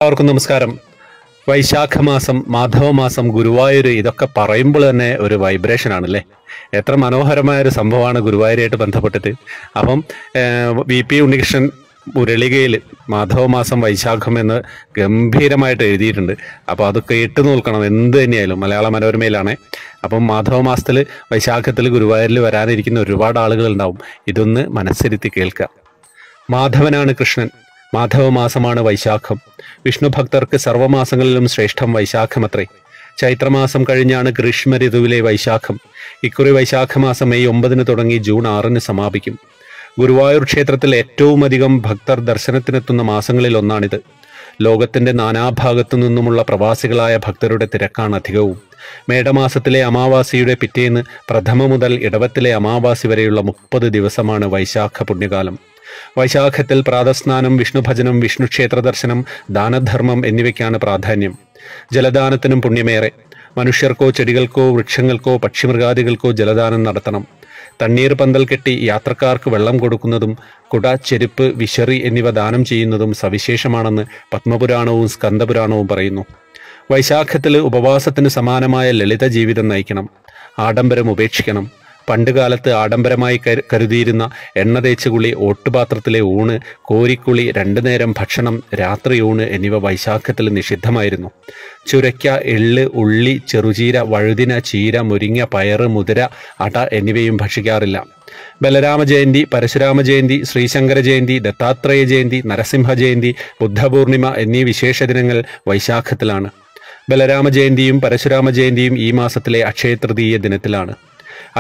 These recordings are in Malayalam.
എല്ലാവർക്കും നമസ്കാരം. വൈശാഖമാസം, മാധവമാസം, ഗുരുവായൂർ, ഇതൊക്കെ പറയുമ്പോൾ തന്നെ ഒരു വൈബ്രേഷൻ ആണല്ലേ. എത്ര മനോഹരമായ ഒരു സംഭവമാണ് ഗുരുവായൂരായിട്ട് ബന്ധപ്പെട്ടിട്ട്. അപ്പം VP ഉണ്ണികൃഷ്ണൻ മുരളികയിൽ മാധവമാസം വൈശാഖം എന്ന് ഗംഭീരമായിട്ട് എഴുതിയിട്ടുണ്ട്. അപ്പോൾ അത് കേട്ട് നോക്കണം, എന്ത് തന്നെയായാലും. മലയാള മനോരമയിലാണ്. അപ്പം മാധവമാസത്തിൽ, വൈശാഖത്തിൽ ഗുരുവായൂരിൽ വരാനിരിക്കുന്ന ഒരുപാട് ആളുകൾ ഉണ്ടാവും. ഇതൊന്ന് മനസ്സിരുത്തി കേൾക്കുക. മാധവനാണ് കൃഷ്ണൻ, മാധവമാസമാണ് വൈശാഖം. വിഷ്ണു ഭക്തർക്ക് സർവ്വമാസങ്ങളിലും ശ്രേഷ്ഠം വൈശാഖമത്രേ. ചൈത്രമാസം കഴിഞ്ഞാണ് ഗ്രീഷ്മ ഋതുവിലെ വൈശാഖം. ഇക്കുറി വൈശാഖമാസം മെയ് 9 തുടങ്ങി ജൂൺ 6 സമാപിക്കും. ഗുരുവായൂർ ക്ഷേത്രത്തിൽ ഏറ്റവും അധികം ഭക്തർ ദർശനത്തിനെത്തുന്ന മാസങ്ങളിൽ ഒന്നാണിത്. ലോകത്തിന്റെ നാനാഭാഗത്തു നിന്നുമുള്ള പ്രവാസികളായ ഭക്തരുടെ തിരക്കാണ് അധികവും. മേടമാസത്തിലെ അമാവാസിയുടെ പിറ്റേന്ന് പ്രഥമ മുതൽ ഇടവത്തിലെ അമാവാസി വരെയുള്ള 30 ദിവസമാണ് വൈശാഖ പുണ്യകാലം. വൈശാഖത്തിൽ പ്രാതസ്നാനം, വിഷ്ണുഭജനം, വിഷ്ണു ക്ഷേത്ര ദർശനം, ദാനധർമ്മം എന്നിവയ്ക്കാണ് പ്രാധാന്യം. ജലദാനത്തിനും പുണ്യമേറെ. മനുഷ്യർക്കോ ചെടികൾക്കോ വൃക്ഷങ്ങൾക്കോ പക്ഷിമൃഗാദികൾക്കോ ജലദാനം നടത്തണം. തണ്ണീർ പന്തൽ കെട്ടി യാത്രക്കാർക്ക് വെള്ളം കൊടുക്കുന്നതും കുട, ചെരുപ്പ്, വിശറി എന്നിവ ദാനം ചെയ്യുന്നതും സവിശേഷമാണെന്ന് പത്മപുരാണവും സ്കന്ദപുരാണവും പറയുന്നു. വൈശാഖത്തിൽ ഉപവാസത്തിന് സമാനമായ ലളിത ജീവിതം നയിക്കണം. ആഡംബരം ഉപേക്ഷിക്കണം. പണ്ടുകാലത്ത് ആഡംബരമായി കരുതിയിരുന്ന എണ്ണ തേച്ചുകുളി, ഓട്ടുപാത്രത്തിലെ ഊണ്, കോരിക്കുളി, 2 നേരം ഭക്ഷണം, രാത്രി ഊണ് എന്നിവ വൈശാഖത്തിൽ നിഷിദ്ധമായിരുന്നു. ചുരയ്ക്ക, എള്ള്, ഉള്ളി, ചെറുചീര, വഴുതിന, ചീര, മുരിങ്ങ, പയറ്, മുതിര, അട എന്നിവയും ഭക്ഷിക്കാറില്ല. ബലരാമ ജയന്തി, പരശുരാമ ജയന്തി, ശ്രീശങ്കര ജയന്തി, ദത്താത്രേയ ജയന്തി, നരസിംഹ ജയന്തി, ബുദ്ധപൂർണിമ എന്നീ വിശേഷ ദിനങ്ങൾ വൈശാഖത്തിലാണ്. ബലരാമ ജയന്തിയും പരശുരാമ ജയന്തിയും ഈ മാസത്തിലെ അക്ഷയതൃതീയ ദിനത്തിലാണ്.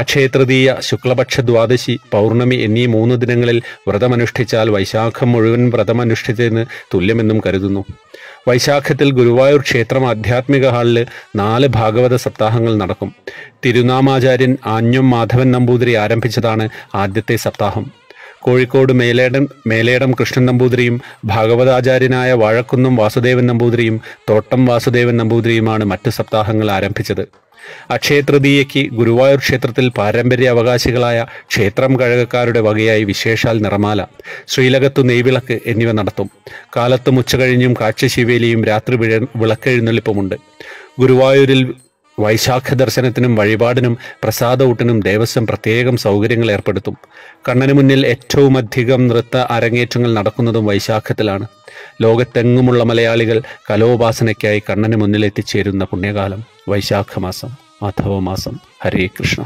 അക്ഷയതൃതീയ, ശുക്ലപക്ഷ ദ്വാദശി, പൗർണമി എന്നീ 3 ദിനങ്ങളിൽ വ്രതമനുഷ്ഠിച്ചാൽ വൈശാഖം മുഴുവൻ വ്രതമനുഷ്ഠിച്ചതിന് തുല്യമെന്നും കരുതുന്നു. വൈശാഖത്തിൽ ഗുരുവായൂർ ക്ഷേത്രം ആധ്യാത്മിക ഹാളിൽ 4 ഭാഗവത സപ്താഹങ്ങൾ നടക്കും. തിരുനാമാചാര്യൻ ആഞ്ഞം മാധവൻ നമ്പൂതിരി ആരംഭിച്ചതാണ് ആദ്യത്തെ സപ്താഹം. കോഴിക്കോട് മേലേടം കൃഷ്ണൻ നമ്പൂതിരിയും ഭാഗവതാചാര്യനായ വാഴക്കുന്നം വാസുദേവൻ നമ്പൂതിരിയും തോട്ടം വാസുദേവൻ നമ്പൂതിരിയുമാണ് മറ്റ് സപ്താഹങ്ങൾ ആരംഭിച്ചത്. അക്ഷയതൃതീയയ്ക്ക് ഗുരുവായൂർ ക്ഷേത്രത്തിൽ പാരമ്പര്യ അവകാശികളായ ക്ഷേത്രം കഴകക്കാരുടെ വകയായി വിശേഷാൽ നിറമാല, ശ്രീലകത്തു നെയ്വിളക്ക് എന്നിവ നടത്തും. കാലത്തും ഉച്ചകഴിഞ്ഞും കാഴ്ചശിവേലിയും രാത്രി വിളക്കെഴുന്നള്ളിപ്പുമുണ്ട്. ഗുരുവായൂരിൽ വൈശാഖ ദർശനത്തിനും വഴിപാടിനും പ്രസാദഊട്ടിനും ദേവസ്വം പ്രത്യേകം സൗകര്യങ്ങൾ ഏർപ്പെടുത്തും. കണ്ണന് മുന്നിൽ ഏറ്റവും അധികം നൃത്ത അരങ്ങേറ്റങ്ങൾ നടക്കുന്നതും വൈശാഖത്തിലാണ്. ലോകത്തെങ്ങുമുള്ള മലയാളികൾ കലോപാസനയ്ക്കായി കണ്ണന് മുന്നിൽ എത്തിച്ചേരുന്ന പുണ്യകാലം വൈശാഖമാസം, മാധവമാസം. ഹരേ കൃഷ്ണ.